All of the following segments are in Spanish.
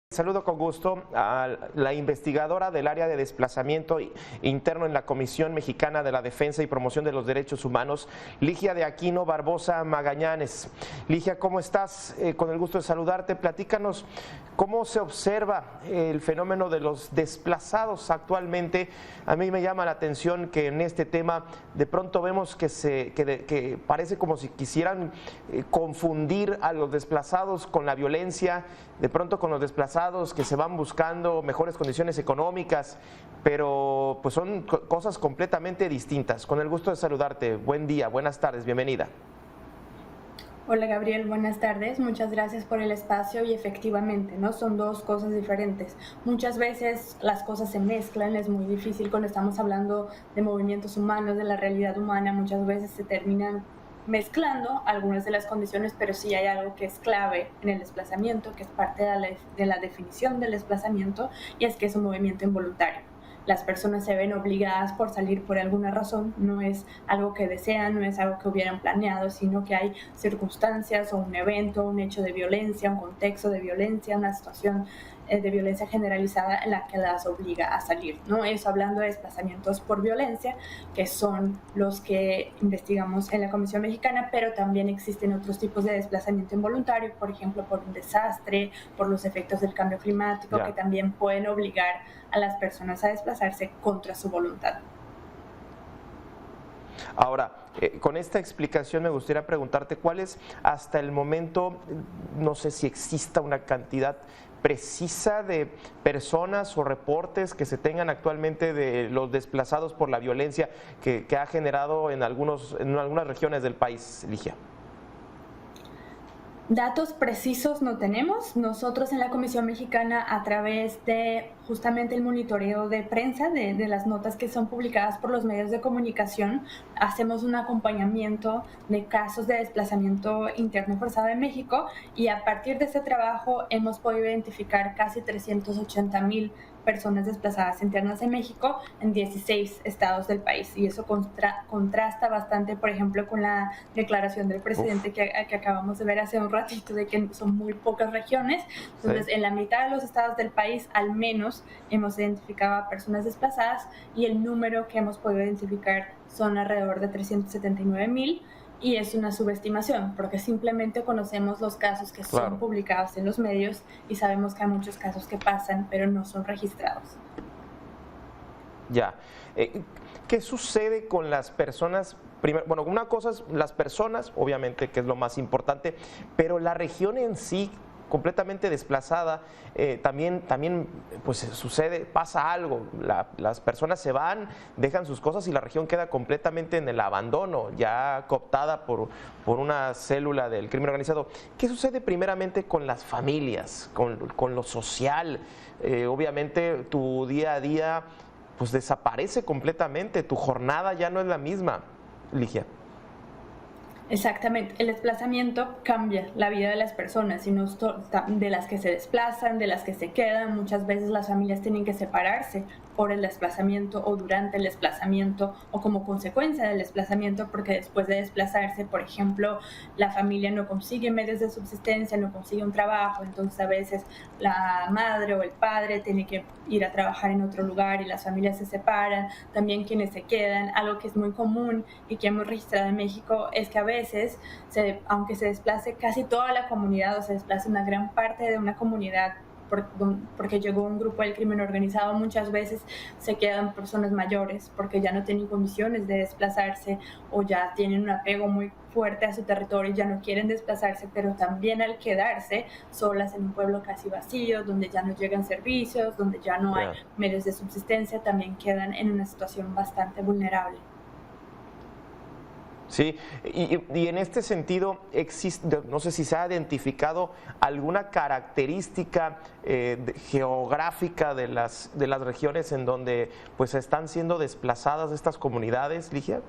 Saludo con gusto a la investigadora del área de desplazamiento interno en la Comisión Mexicana de la Defensa y Promoción de los Derechos Humanos, Ligia de Aquino Barbosa Magallanes. Ligia, ¿cómo estás? Con el gusto de saludarte. Platícanos cómo se observa el fenómeno de los desplazados actualmente. A mí me llama la atención que en este tema de pronto vemos que parece como si quisieran confundir a los desplazados con la violencia, de pronto con los desplazados que se van buscando mejores condiciones económicas, pero pues son cosas completamente distintas. Con el gusto de saludarte, buen día, buenas tardes, bienvenida. Hola Gabriel, buenas tardes, muchas gracias por el espacio y efectivamente, ¿no? Son dos cosas diferentes. Muchas veces las cosas se mezclan, es muy difícil cuando estamos hablando de movimientos humanos, de la realidad humana, muchas veces se terminan mezclando algunas de las condiciones, pero sí hay algo que es clave en el desplazamiento, que es parte de la definición del desplazamiento, y es que es un movimiento involuntario. Las personas se ven obligadas por salir por alguna razón, no es algo que desean, no es algo que hubieran planeado, sino que hay circunstancias o un evento, un hecho de violencia, un contexto de violencia, una situación de violencia generalizada en la que las obliga a salir, ¿no? Eso hablando de desplazamientos por violencia, que son los que investigamos en la Comisión Mexicana, pero también existen otros tipos de desplazamiento involuntario, por ejemplo, por un desastre, por los efectos del cambio climático, que también pueden obligar a las personas a desplazarse contra su voluntad. Ahora, con esta explicación me gustaría preguntarte cuál es hasta el momento, no sé si exista una cantidad precisa de personas o reportes que se tengan actualmente de los desplazados por la violencia que ha generado en algunas regiones del país, Ligia. Datos precisos no tenemos. Nosotros en la Comisión Mexicana, a través de justamente el monitoreo de prensa, de las notas que son publicadas por los medios de comunicación, hacemos un acompañamiento de casos de desplazamiento interno forzado en México, y a partir de ese trabajo hemos podido identificar casi 380,000 personas desplazadas internas en México en 16 estados del país, y eso contrasta bastante, por ejemplo, con la declaración del presidente que acabamos de ver hace un ratito, de que son muy pocas regiones. Entonces, sí, en la mitad de los estados del país al menos hemos identificado a personas desplazadas, y el número que hemos podido identificar son alrededor de 379,000, y es una subestimación, porque simplemente conocemos los casos que son publicados en los medios y sabemos que hay muchos casos que pasan, pero no son registrados. Ya. ¿Qué sucede con las personas? Primero, bueno, una cosa es las personas, obviamente, que es lo más importante, pero la región en sí, completamente desplazada, también pues sucede, pasa algo, las personas se van, dejan sus cosas y la región queda completamente en el abandono, ya cooptada por una célula del crimen organizado. ¿Qué sucede primeramente con las familias, con lo social? Obviamente tu día a día pues desaparece completamente, tu jornada ya no es la misma, Ligia. Exactamente, el desplazamiento cambia la vida de las personas, y no de las que se desplazan, de las que se quedan. Muchas veces las familias tienen que separarse por el desplazamiento o durante el desplazamiento o como consecuencia del desplazamiento, porque después de desplazarse, por ejemplo, la familia no consigue medios de subsistencia, no consigue un trabajo, entonces a veces la madre o el padre tiene que ir a trabajar en otro lugar y las familias se separan. También quienes se quedan, algo que es muy común y que hemos registrado en México, es que a veces, aunque se desplace casi toda la comunidad o se desplace una gran parte de una comunidad porque llegó un grupo del crimen organizado, muchas veces se quedan personas mayores porque ya no tienen condiciones de desplazarse o ya tienen un apego muy fuerte a su territorio y ya no quieren desplazarse, pero también al quedarse solas en un pueblo casi vacío, donde ya no llegan servicios, donde ya no hay medios de subsistencia, también quedan en una situación bastante vulnerable. Sí, y en este sentido existe, no sé si se ha identificado alguna característica geográfica de las regiones en donde pues están siendo desplazadas estas comunidades, Ligia.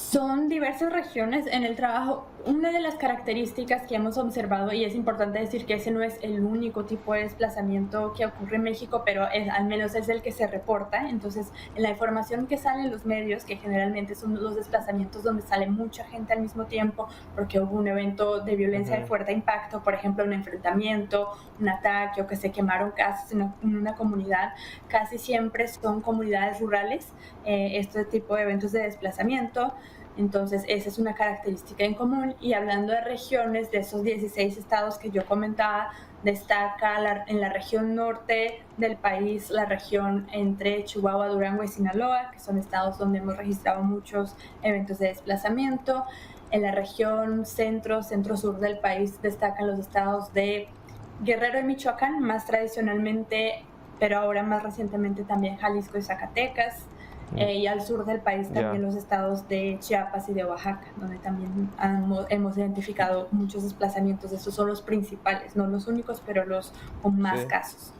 Son diversas regiones en el trabajo. Una de las características que hemos observado, y es importante decir que ese no es el único tipo de desplazamiento que ocurre en México, pero al menos es el que se reporta. Entonces, en la información que sale en los medios, que generalmente son los desplazamientos donde sale mucha gente al mismo tiempo, porque hubo un evento de violencia de fuerte impacto, por ejemplo, un enfrentamiento, un ataque o que se quemaron casas en una comunidad, casi siempre son comunidades rurales, este tipo de eventos de desplazamiento. Entonces, esa es una característica en común. Y hablando de regiones, de esos 16 estados que yo comentaba, destaca en la región norte del país, la región entre Chihuahua, Durango y Sinaloa, que son estados donde hemos registrado muchos eventos de desplazamiento. En la región centro-sur del país destacan los estados de Guerrero y Michoacán, más tradicionalmente, pero ahora más recientemente también Jalisco y Zacatecas. Y al sur del país también los estados de Chiapas y de Oaxaca, donde también hemos identificado muchos desplazamientos. Estos son los principales, no los únicos, pero los con más casos.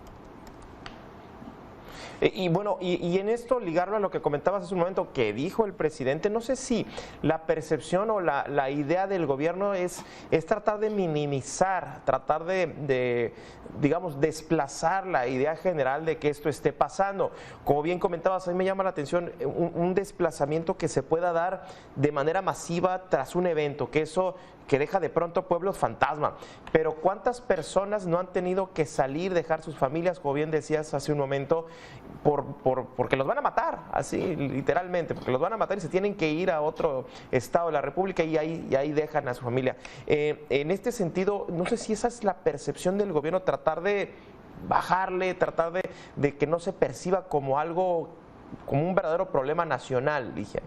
Y bueno, y en esto ligarlo a lo que comentabas hace un momento que dijo el presidente, no sé si la percepción o la idea del gobierno es tratar de minimizar, tratar de digamos, desplazar la idea general de que esto esté pasando. Como bien comentabas, a mí me llama la atención un desplazamiento que se pueda dar de manera masiva tras un evento, que eso que deja de pronto pueblos fantasma. Pero ¿cuántas personas no han tenido que salir, dejar sus familias, como bien decías hace un momento, porque los van a matar, así literalmente, porque los van a matar y se tienen que ir a otro estado de la República y ahí dejan a su familia? En este sentido, no sé si esa es la percepción del gobierno, tratar de bajarle, tratar de que no se perciba como algo, como un verdadero problema nacional, Ligia.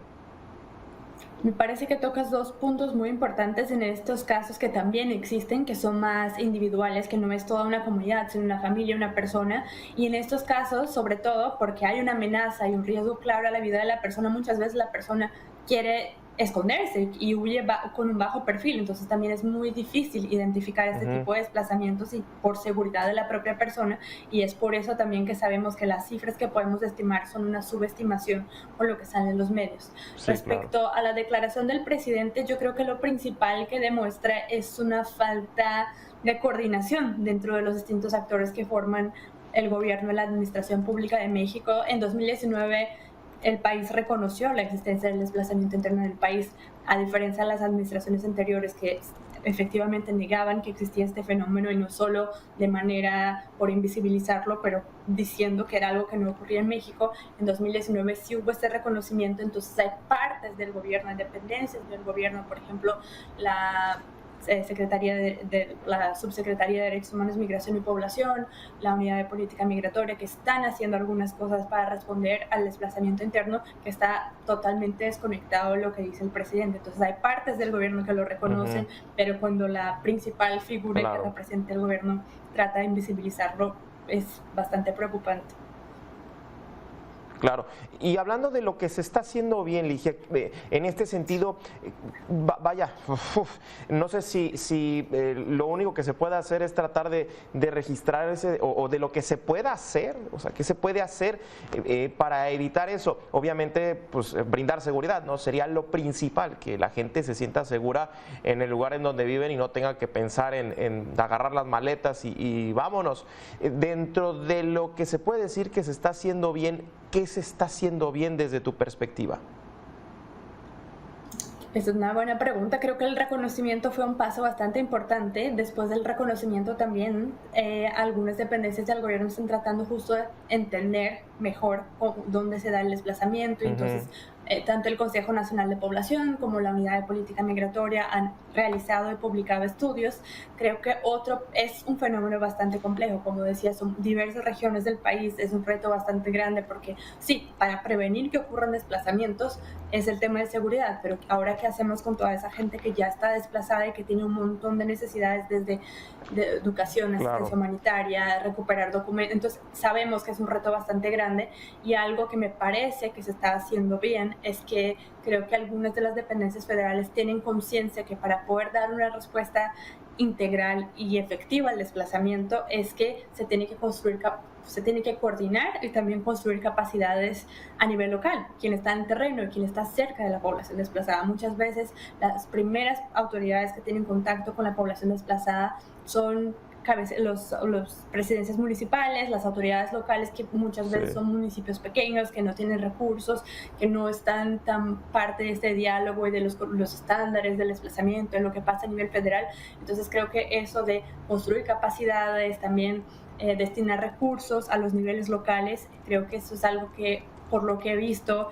Me parece que tocas dos puntos muy importantes en estos casos que también existen, que son más individuales, que no es toda una comunidad, sino una familia, una persona. Y en estos casos, sobre todo, porque hay una amenaza y un riesgo claro a la vida de la persona, muchas veces la persona quiere esconderse y huye con un bajo perfil. Entonces también es muy difícil identificar este tipo de desplazamientos y por seguridad de la propia persona, y es por eso también que sabemos que las cifras que podemos estimar son una subestimación con lo que sale en los medios. Sí, respecto a la declaración del presidente, yo creo que lo principal que demuestra es una falta de coordinación dentro de los distintos actores que forman el gobierno y la administración pública de México. En 2019 el país reconoció la existencia del desplazamiento interno en el país, a diferencia de las administraciones anteriores que efectivamente negaban que existía este fenómeno, y no solo de manera por invisibilizarlo, pero diciendo que era algo que no ocurría en México. En 2019 sí hubo este reconocimiento. Entonces hay partes del gobierno, hay dependencias del gobierno, por ejemplo, la la Subsecretaría de Derechos Humanos, Migración y Población, la Unidad de Política Migratoria, que están haciendo algunas cosas para responder al desplazamiento interno, que está totalmente desconectado de lo que dice el presidente. Entonces hay partes del gobierno que lo reconocen, pero cuando la principal figura que representa el gobierno trata de invisibilizarlo, es bastante preocupante. Claro, y hablando de lo que se está haciendo bien, Ligia, en este sentido, vaya, no sé si lo único que se puede hacer es tratar de registrar ese, o de lo que se pueda hacer, o sea, ¿qué se puede hacer para evitar eso? Obviamente, pues brindar seguridad, ¿no? Sería lo principal, que la gente se sienta segura en el lugar en donde viven y no tenga que pensar en agarrar las maletas y vámonos. Dentro de lo que se puede decir que se está haciendo bien, ¿qué se está haciendo bien desde tu perspectiva? Esa es una buena pregunta. Creo que el reconocimiento fue un paso bastante importante. Después del reconocimiento también algunas dependencias del gobierno están tratando justo de entender mejor dónde se da el desplazamiento. Entonces, tanto el Consejo Nacional de Población como la Unidad de Política Migratoria han realizado y publicado estudios. Creo que otro es un fenómeno bastante complejo. Como decía, son diversas regiones del país, es un reto bastante grande porque sí, para prevenir que ocurran desplazamientos es el tema de seguridad, pero ahora ¿qué hacemos con toda esa gente que ya está desplazada y que tiene un montón de necesidades desde de educación, asistencia humanitaria, recuperar documentos? Entonces sabemos que es un reto bastante grande, y algo que me parece que se está haciendo bien es que creo que algunas de las dependencias federales tienen conciencia que para poder dar una respuesta integral y efectiva al desplazamiento es que se tiene que coordinar y también construir capacidades a nivel local, quien está en terreno y quien está cerca de la población desplazada. Muchas veces las primeras autoridades que tienen contacto con la población desplazada son los presidencias municipales, las autoridades locales, que muchas veces son municipios pequeños, que no tienen recursos, que no están tan parte de este diálogo y de los estándares del desplazamiento, de lo que pasa a nivel federal. Entonces creo que eso de construir capacidades, también destinar recursos a los niveles locales, creo que eso es algo que, por lo que he visto,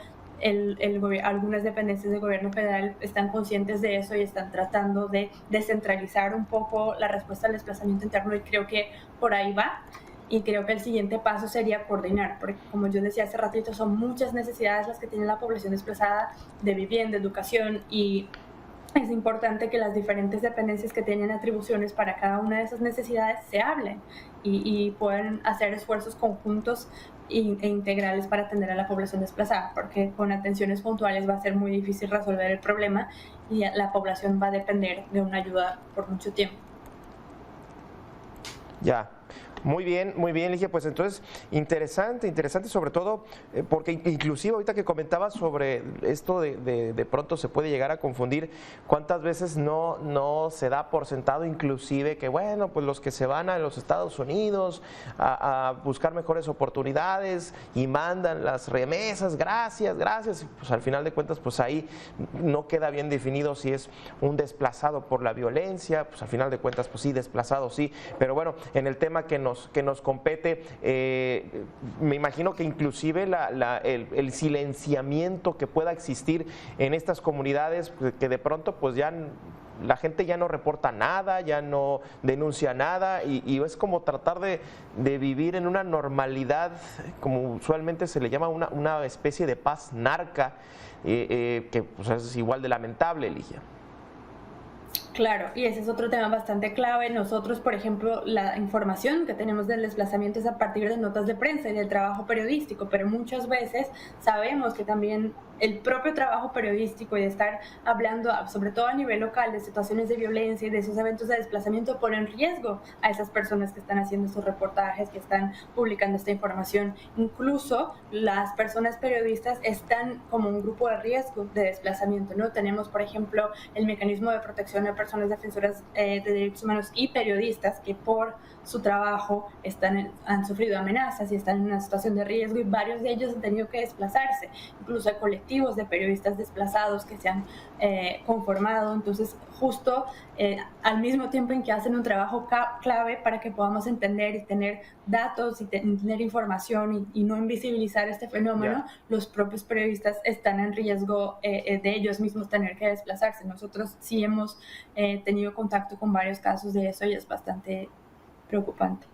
algunas dependencias del gobierno federal están conscientes de eso y están tratando de descentralizar un poco la respuesta al desplazamiento interno, y creo que por ahí va. Y creo que el siguiente paso sería coordinar, porque como yo decía hace ratito, son muchas necesidades las que tiene la población desplazada, de vivienda, educación, y es importante que las diferentes dependencias que tienen atribuciones para cada una de esas necesidades se hablen y puedan hacer esfuerzos conjuntos e integrales para atender a la población desplazada, porque con atenciones puntuales va a ser muy difícil resolver el problema y la población va a depender de una ayuda por mucho tiempo. Ya. Muy bien, Ligia. Pues entonces, interesante sobre todo, porque inclusive ahorita que comentabas sobre esto de pronto se puede llegar a confundir, cuántas veces no se da por sentado inclusive que, bueno, pues los que se van a los Estados Unidos a buscar mejores oportunidades y mandan las remesas, gracias, pues al final de cuentas, pues ahí no queda bien definido si es un desplazado por la violencia, pues al final de cuentas, pues sí, desplazado sí, pero bueno, en el tema que nos compete, me imagino que inclusive el silenciamiento que pueda existir en estas comunidades, pues, que de pronto pues ya la gente ya no reporta nada, ya no denuncia nada, y es como tratar de vivir en una normalidad, como usualmente se le llama una especie de paz narca, que pues es igual de lamentable, Ligia. Claro, y ese es otro tema bastante clave. Nosotros, por ejemplo, la información que tenemos del desplazamiento es a partir de notas de prensa y del trabajo periodístico, pero muchas veces sabemos que también el propio trabajo periodístico y de estar hablando, sobre todo a nivel local, de situaciones de violencia y de esos eventos de desplazamiento, pone en riesgo a esas personas que están haciendo estos reportajes, que están publicando esta información. Incluso las personas periodistas están como un grupo de riesgo de desplazamiento, ¿no? Tenemos, por ejemplo, el mecanismo de protección de personas defensoras de derechos humanos y periodistas que por su trabajo han sufrido amenazas y están en una situación de riesgo, y varios de ellos han tenido que desplazarse. Incluso hay colectivos de periodistas desplazados que se han conformado. Entonces, justo al mismo tiempo en que hacen un trabajo clave para que podamos entender y tener datos y tener información y no invisibilizar este fenómeno, los propios periodistas están en riesgo de ellos mismos tener que desplazarse. Nosotros sí hemos tenido contacto con varios casos de eso y es bastante preocupante.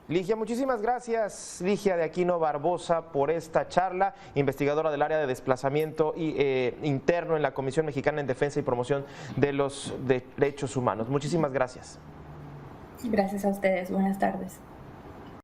Ligia, muchísimas gracias, Ligia de Aquino Barbosa, por esta charla, investigadora del área de desplazamiento interno en la Comisión Mexicana en Defensa y Promoción de los Derechos Humanos. Muchísimas gracias. Gracias a ustedes, buenas tardes.